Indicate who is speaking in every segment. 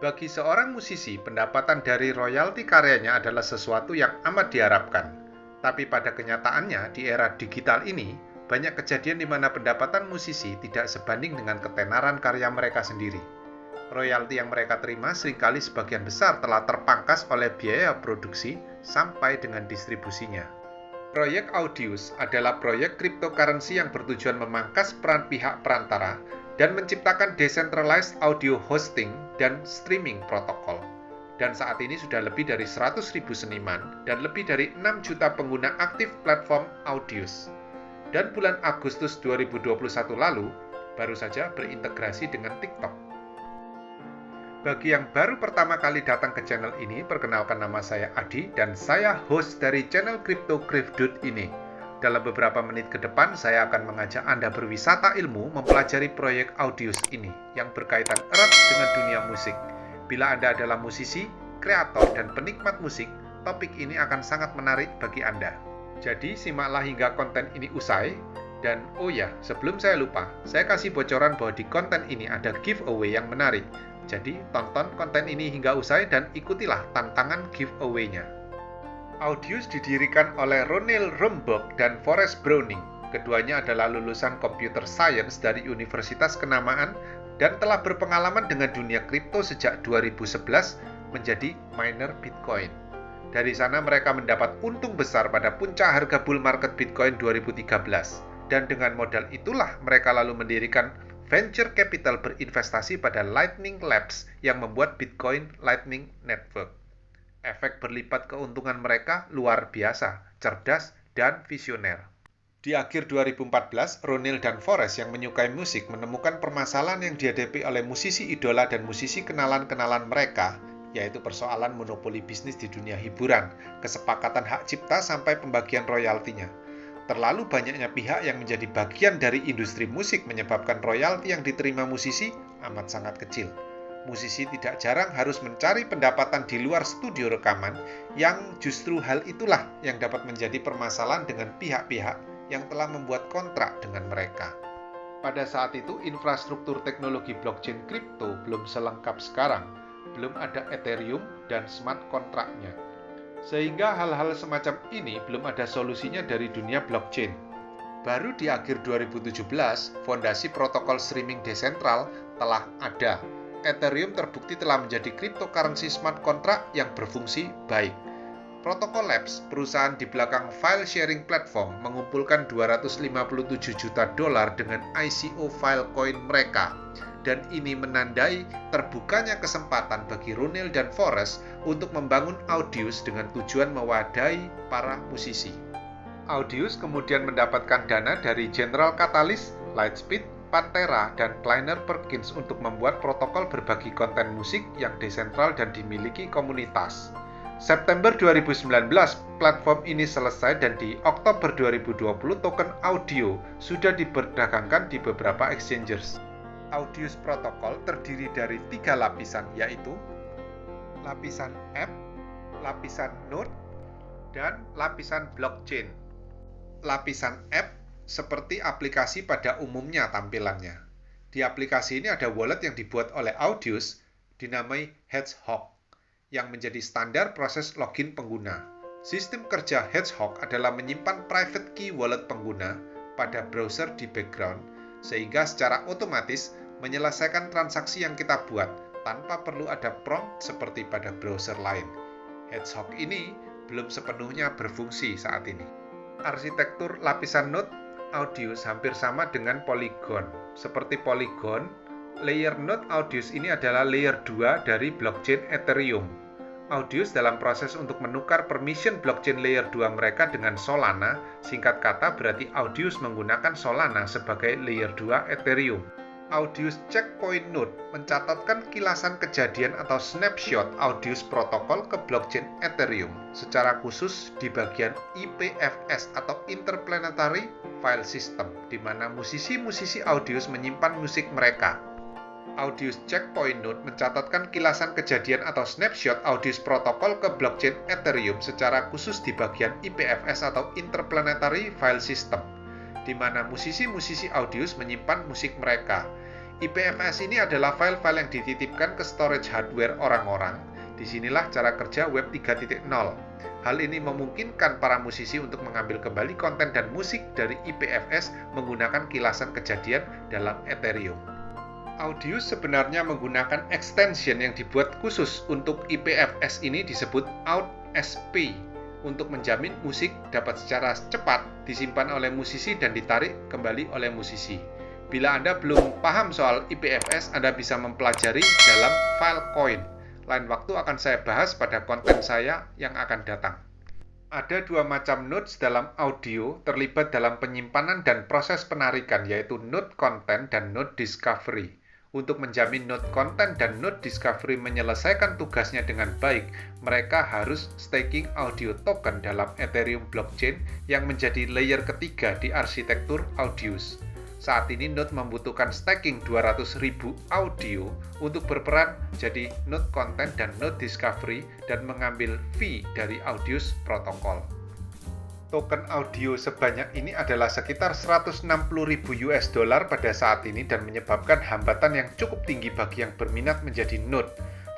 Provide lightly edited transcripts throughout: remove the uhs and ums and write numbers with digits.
Speaker 1: Bagi seorang musisi, pendapatan dari royalti karyanya adalah sesuatu yang amat diharapkan. Tapi pada kenyataannya, di era digital ini, banyak kejadian di mana pendapatan musisi tidak sebanding dengan ketenaran karya mereka sendiri. Royalti yang mereka terima seringkali sebagian besar telah terpangkas oleh biaya produksi sampai dengan distribusinya. Proyek Audius adalah proyek cryptocurrency yang bertujuan memangkas peran pihak perantara dan menciptakan decentralized audio hosting dan streaming protokol. Dan saat ini sudah lebih dari 100.000 seniman dan lebih dari 6 juta pengguna aktif platform Audius. Dan bulan Agustus 2021 lalu, baru saja berintegrasi dengan TikTok. Bagi yang baru pertama kali datang ke channel ini, perkenalkan nama saya Adi dan saya host dari channel Crypto Grifdude ini. Dalam beberapa menit ke depan, saya akan mengajak Anda berwisata ilmu mempelajari proyek Audius ini yang berkaitan erat dengan dunia musik. Bila Anda adalah musisi, kreator, dan penikmat musik, topik ini akan sangat menarik bagi Anda. Jadi, simaklah hingga konten ini usai. Dan oh ya, sebelum saya lupa, saya kasih bocoran bahwa di konten ini ada giveaway yang menarik. Jadi, tonton konten ini hingga usai dan ikutilah tantangan giveaway-nya. Audius didirikan oleh Ronil Rumburg dan Forrest Browning. Keduanya adalah lulusan Computer Science dari Universitas Kenamaan dan telah berpengalaman dengan dunia kripto sejak 2011 menjadi miner Bitcoin. Dari sana mereka mendapat untung besar pada puncak harga bull market Bitcoin 2013. Dan dengan modal itulah mereka lalu mendirikan venture capital berinvestasi pada Lightning Labs yang membuat Bitcoin Lightning Network. Efek berlipat keuntungan mereka luar biasa, cerdas, dan visioner. Di akhir 2014, Ronil dan Forrest yang menyukai musik menemukan permasalahan yang dihadapi oleh musisi idola dan musisi kenalan-kenalan mereka, yaitu persoalan monopoli bisnis di dunia hiburan, kesepakatan hak cipta sampai pembagian royaltinya. Terlalu banyaknya pihak yang menjadi bagian dari industri musik menyebabkan royalti yang diterima musisi amat sangat kecil. Musisi tidak jarang harus mencari pendapatan di luar studio rekaman, yang justru hal itulah yang dapat menjadi permasalahan dengan pihak-pihak yang telah membuat kontrak dengan mereka. Pada saat itu, infrastruktur teknologi blockchain kripto belum selengkap sekarang, belum ada Ethereum dan smart kontraknya. Sehingga hal-hal semacam ini belum ada solusinya dari dunia blockchain. Baru di akhir 2017, fondasi protokol streaming desentral telah ada. Ethereum terbukti telah menjadi cryptocurrency smart contract yang berfungsi baik. Protocol Labs, perusahaan di belakang file sharing platform, mengumpulkan $257 juta dengan ICO Filecoin mereka. Dan ini menandai terbukanya kesempatan bagi Ronil dan Forrest untuk membangun Audius dengan tujuan mewadahi para musisi. Audius kemudian mendapatkan dana dari General Catalyst, Lightspeed, Pantera, dan Kleiner Perkins untuk membuat protokol berbagi konten musik yang desentral dan dimiliki komunitas. September 2019, platform ini selesai dan di Oktober 2020 token audio sudah diperdagangkan di beberapa exchanges. Audius protokol terdiri dari 3 lapisan, yaitu lapisan app, lapisan node, dan lapisan blockchain. Lapisan app seperti aplikasi pada umumnya tampilannya. Di aplikasi ini ada wallet yang dibuat oleh Audius dinamai Hedgehog, yang menjadi standar proses login pengguna. Sistem kerja Hedgehog adalah menyimpan private key wallet pengguna pada browser di background, sehingga secara otomatis menyelesaikan transaksi yang kita buat tanpa perlu ada prompt seperti pada browser lain. Hedgehog ini belum sepenuhnya berfungsi saat ini. Arsitektur lapisan node Audius hampir sama dengan Polygon. Seperti Polygon, layer node Audius ini adalah layer 2 dari blockchain Ethereum. Audius dalam proses untuk menukar permission blockchain layer 2 mereka dengan Solana, singkat kata berarti Audius menggunakan Solana sebagai layer 2 Ethereum. Audius Checkpoint Node mencatatkan kilasan kejadian atau snapshot Audius protokol ke blockchain Ethereum, secara khusus di bagian IPFS atau Interplanetary File System, di mana musisi-musisi Audius menyimpan musik mereka. Audius Checkpoint Node mencatatkan kilasan kejadian atau snapshot Audius protokol ke blockchain Ethereum secara khusus di bagian IPFS atau Interplanetary File System, di mana musisi-musisi Audius menyimpan musik mereka. IPFS ini adalah file-file yang dititipkan ke storage hardware orang-orang. Disinilah cara kerja Web 3.0. Hal ini memungkinkan para musisi untuk mengambil kembali konten dan musik dari IPFS menggunakan kilasan kejadian dalam Ethereum. Audius sebenarnya menggunakan extension yang dibuat khusus untuk IPFS ini disebut OutSP untuk menjamin musik dapat secara cepat disimpan oleh musisi dan ditarik kembali oleh musisi. Bila Anda belum paham soal IPFS, Anda bisa mempelajari dalam Filecoin. Lain waktu akan saya bahas pada konten saya yang akan datang. Ada dua macam nodes dalam audio terlibat dalam penyimpanan dan proses penarikan, yaitu node content dan node discovery. Untuk menjamin node content dan node discovery menyelesaikan tugasnya dengan baik, mereka harus staking audio token dalam Ethereum blockchain yang menjadi layer ketiga di arsitektur Audius. Saat ini node membutuhkan staking 200.000 audio untuk berperan jadi node content dan node discovery dan mengambil fee dari Audius protokol. Token audio sebanyak ini adalah sekitar 160.000 US dollar pada saat ini dan menyebabkan hambatan yang cukup tinggi bagi yang berminat menjadi node.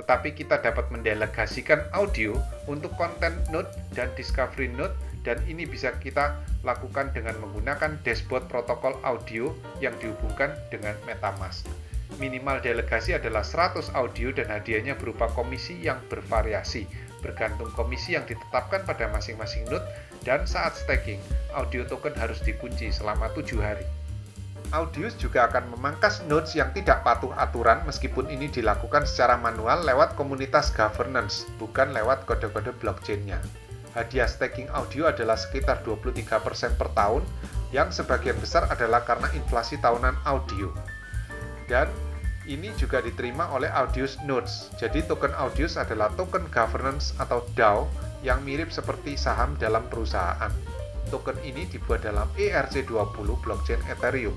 Speaker 1: Tetapi kita dapat mendelegasikan audio untuk konten node dan discovery node, dan ini bisa kita lakukan dengan menggunakan dashboard protokol audio yang dihubungkan dengan MetaMask. Minimal delegasi adalah 100 audio dan hadiahnya berupa komisi yang bervariasi, bergantung komisi yang ditetapkan pada masing-masing node, dan saat staking, audio token harus dikunci selama 7 hari. Audius juga akan memangkas nodes yang tidak patuh aturan meskipun ini dilakukan secara manual lewat komunitas governance, bukan lewat kode-kode blockchain-nya. Hadiah staking audio adalah sekitar 23% per tahun, yang sebagian besar adalah karena inflasi tahunan audio. Dan ini juga diterima oleh Audius Nodes. Jadi token Audius adalah token governance atau DAO yang mirip seperti saham dalam perusahaan. Token ini dibuat dalam ERC20 blockchain Ethereum.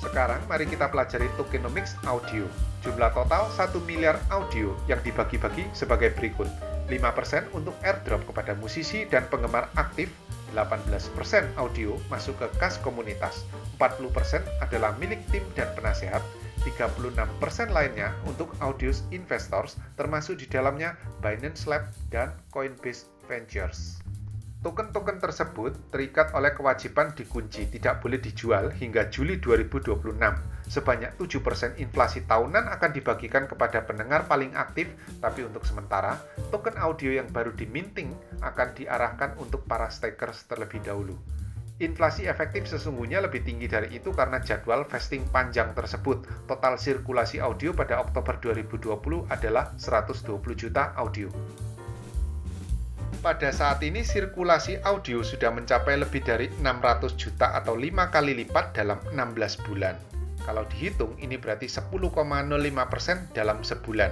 Speaker 1: Sekarang mari kita pelajari tokenomics audio. Jumlah total 1 miliar audio yang dibagi-bagi sebagai berikut. 5% untuk airdrop kepada musisi dan penggemar aktif, 18% audio masuk ke kas komunitas, 40% adalah milik tim dan penasehat, 36% lainnya untuk Audius investors, termasuk di dalamnya Binance Lab dan Coinbase Ventures. Token-token tersebut terikat oleh kewajiban dikunci, tidak boleh dijual hingga Juli 2026. Sebanyak 7% inflasi tahunan akan dibagikan kepada pendengar paling aktif, tapi untuk sementara, token audio yang baru diminting akan diarahkan untuk para stakers terlebih dahulu. Inflasi efektif sesungguhnya lebih tinggi dari itu karena jadwal vesting panjang tersebut. Total sirkulasi audio pada Oktober 2020 adalah 120 juta audio. Pada saat ini sirkulasi audio sudah mencapai lebih dari 600 juta atau 5 kali lipat dalam 16 bulan. Kalau dihitung, ini berarti 10,05% dalam sebulan.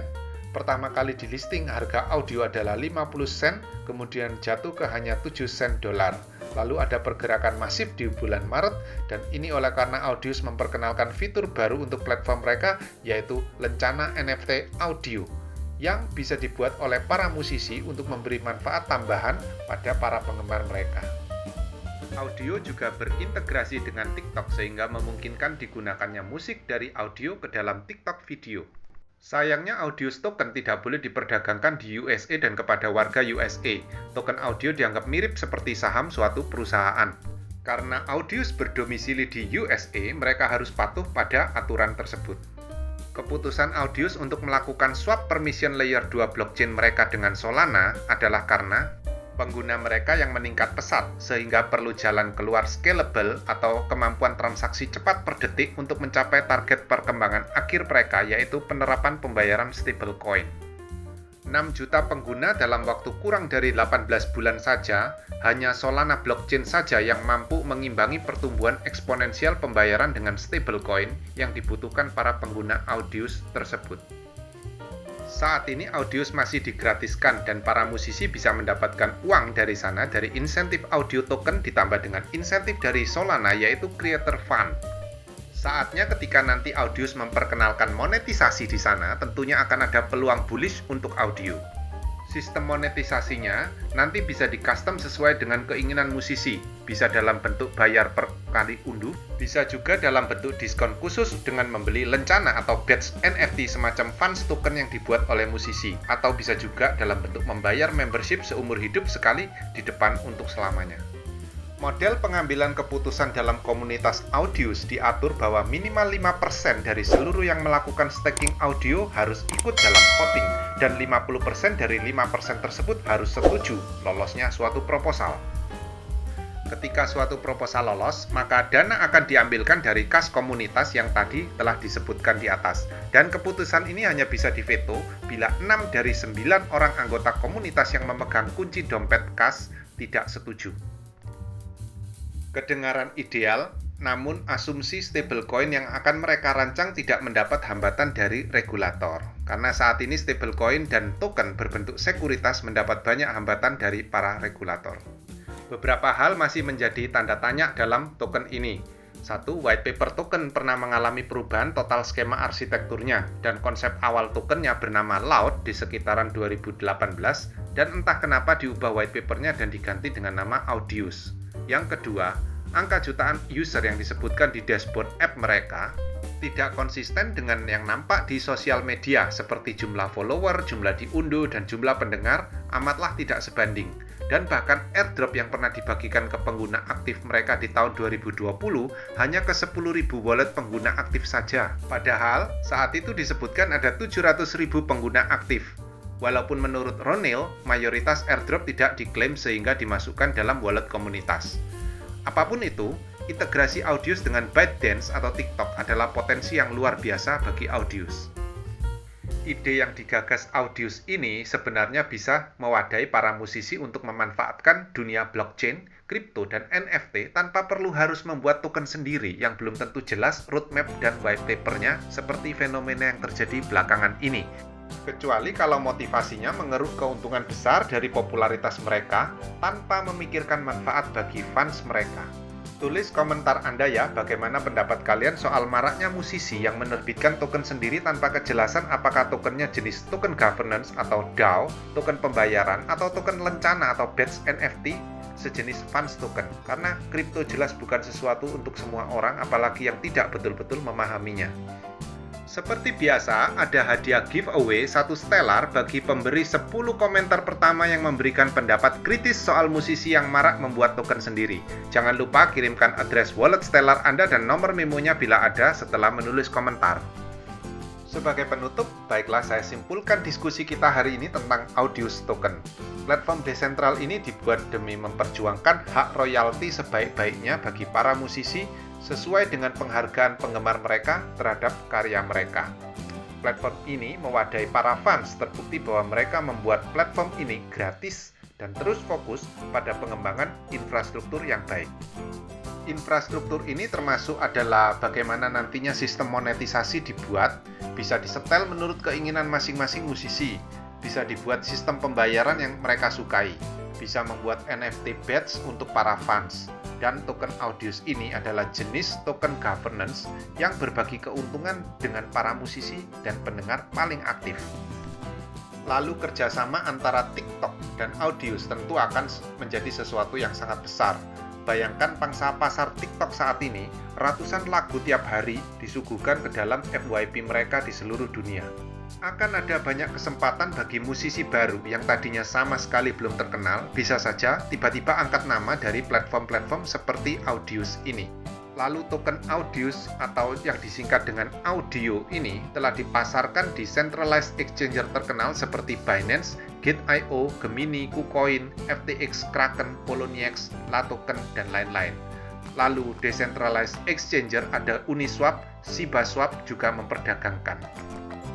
Speaker 1: Pertama kali di listing, harga audio adalah 50 sen, kemudian jatuh ke hanya 7 sen dolar. Lalu ada pergerakan masif di bulan Maret, dan ini oleh karena Audius memperkenalkan fitur baru untuk platform mereka, yaitu lencana NFT audio, yang bisa dibuat oleh para musisi untuk memberi manfaat tambahan pada para penggemar mereka. Audio juga berintegrasi dengan TikTok sehingga memungkinkan digunakannya musik dari audio ke dalam TikTok video. Sayangnya Audius token tidak boleh diperdagangkan di USA dan kepada warga USA. Token audio dianggap mirip seperti saham suatu perusahaan. Karena Audius berdomisili di USA, mereka harus patuh pada aturan tersebut. Keputusan Audius untuk melakukan swap permission layer 2 blockchain mereka dengan Solana adalah karena pengguna mereka yang meningkat pesat sehingga perlu jalan keluar scalable atau kemampuan transaksi cepat per detik untuk mencapai target perkembangan akhir mereka, yaitu penerapan pembayaran stablecoin. 6 juta pengguna dalam waktu kurang dari 18 bulan saja, hanya Solana blockchain saja yang mampu mengimbangi pertumbuhan eksponensial pembayaran dengan stablecoin yang dibutuhkan para pengguna Audius tersebut. Saat ini Audius masih digratiskan dan para musisi bisa mendapatkan uang dari sana dari insentif audio token ditambah dengan insentif dari Solana, yaitu Creator Fund. Saatnya ketika nanti Audius memperkenalkan monetisasi di sana, tentunya akan ada peluang bullish untuk audio. Sistem monetisasinya nanti bisa di-custom sesuai dengan keinginan musisi. Bisa dalam bentuk bayar per kali unduh, bisa juga dalam bentuk diskon khusus dengan membeli lencana atau badge NFT semacam fans token yang dibuat oleh musisi. Atau bisa juga dalam bentuk membayar membership seumur hidup sekali di depan untuk selamanya. Model pengambilan keputusan dalam komunitas Audius diatur bahwa minimal 5% dari seluruh yang melakukan staking audio harus ikut dalam voting dan 50% dari 5% tersebut harus setuju lolosnya suatu proposal. Ketika suatu proposal lolos, maka dana akan diambilkan dari kas komunitas yang tadi telah disebutkan di atas. Dan keputusan ini hanya bisa diveto bila 6 dari 9 orang anggota komunitas yang memegang kunci dompet kas tidak setuju. Kedengaran ideal, namun asumsi stablecoin yang akan mereka rancang tidak mendapat hambatan dari regulator. Karena saat ini stablecoin dan token berbentuk sekuritas mendapat banyak hambatan dari para regulator. Beberapa hal masih menjadi tanda tanya dalam token ini. 1. White paper token pernah mengalami perubahan total skema arsitekturnya, dan konsep awal tokennya bernama Laut di sekitaran 2018, dan entah kenapa diubah white papernya dan diganti dengan nama Audius. Yang kedua, angka jutaan user yang disebutkan di dashboard app mereka tidak konsisten dengan yang nampak di sosial media seperti jumlah follower, jumlah diunduh, dan jumlah pendengar amatlah tidak sebanding. Dan bahkan airdrop yang pernah dibagikan ke pengguna aktif mereka di tahun 2020 hanya ke 10.000 wallet pengguna aktif saja. Padahal saat itu disebutkan ada 700.000 pengguna aktif. Walaupun menurut Ronil, mayoritas airdrop tidak diklaim sehingga dimasukkan dalam wallet komunitas. Apapun itu, integrasi Audius dengan ByteDance atau TikTok adalah potensi yang luar biasa bagi Audius. Ide yang digagas Audius ini sebenarnya bisa mewadai para musisi untuk memanfaatkan dunia blockchain, kripto, dan NFT tanpa perlu harus membuat token sendiri yang belum tentu jelas roadmap dan white paper-nya seperti fenomena yang terjadi belakangan ini. Kecuali kalau motivasinya mengeruk keuntungan besar dari popularitas mereka tanpa memikirkan manfaat bagi fans mereka. Tulis komentar Anda ya, bagaimana pendapat kalian soal maraknya musisi yang menerbitkan token sendiri tanpa kejelasan apakah tokennya jenis token governance atau DAO, token pembayaran, atau token lencana atau badge NFT sejenis fans token. Karena kripto jelas bukan sesuatu untuk semua orang, apalagi yang tidak betul-betul memahaminya. Seperti biasa, ada hadiah giveaway 1 stellar bagi pemberi 10 komentar pertama yang memberikan pendapat kritis soal musisi yang marak membuat token sendiri. Jangan lupa kirimkan address wallet stellar Anda dan nomor memonya bila ada setelah menulis komentar. Sebagai penutup, baiklah saya simpulkan diskusi kita hari ini tentang Audius Token. Platform desentral ini dibuat demi memperjuangkan hak royalti sebaik-baiknya bagi para musisi sesuai dengan penghargaan penggemar mereka terhadap karya mereka. Platform ini mewadai para fans, terbukti bahwa mereka membuat platform ini gratis dan terus fokus pada pengembangan infrastruktur yang baik. Infrastruktur ini termasuk adalah bagaimana nantinya sistem monetisasi dibuat, bisa disetel menurut keinginan masing-masing musisi, bisa dibuat sistem pembayaran yang mereka sukai, bisa membuat NFT badge untuk para fans. Dan token Audius ini adalah jenis token governance yang berbagi keuntungan dengan para musisi dan pendengar paling aktif. Lalu kerjasama antara TikTok dan Audius tentu akan menjadi sesuatu yang sangat besar. Bayangkan pangsa pasar TikTok saat ini, ratusan lagu tiap hari disuguhkan ke dalam FYP mereka di seluruh dunia. Akan ada banyak kesempatan bagi musisi baru yang tadinya sama sekali belum terkenal, bisa saja tiba-tiba angkat nama dari platform-platform seperti Audius ini. Lalu token Audius atau yang disingkat dengan Audio ini telah dipasarkan di centralized exchanger terkenal seperti Binance, Gate.io, Gemini, KuCoin, FTX, Kraken, Poloniex, Latoken, dan lain-lain. Lalu decentralized exchanger ada Uniswap, Sibaswap juga memperdagangkan.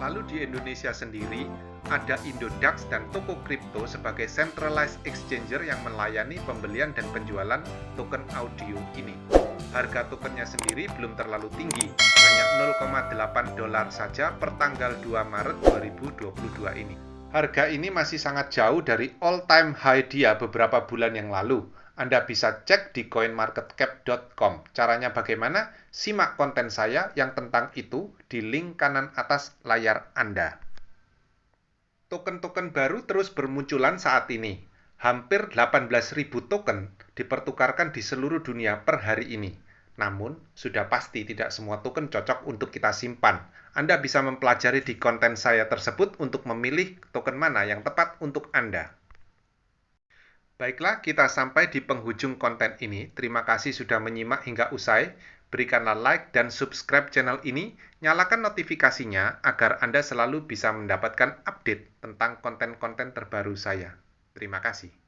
Speaker 1: Lalu di Indonesia sendiri, ada Indodax dan toko kripto sebagai centralized exchanger yang melayani pembelian dan penjualan token audio ini. Harga tokennya sendiri belum terlalu tinggi, hanya $0,8 saja per tanggal 2 Maret 2022 ini. Harga ini masih sangat jauh dari all-time high dia beberapa bulan yang lalu. Anda bisa cek di coinmarketcap.com. Caranya bagaimana? Simak konten saya yang tentang itu di link kanan atas layar Anda. Token-token baru terus bermunculan saat ini. Hampir 18.000 token dipertukarkan di seluruh dunia per hari ini. Namun, sudah pasti tidak semua token cocok untuk kita simpan. Anda bisa mempelajari di konten saya tersebut untuk memilih token mana yang tepat untuk Anda. Baiklah, kita sampai di penghujung konten ini. Terima kasih sudah menyimak hingga usai. Berikanlah like dan subscribe channel ini, nyalakan notifikasinya agar Anda selalu bisa mendapatkan update tentang konten-konten terbaru saya. Terima kasih.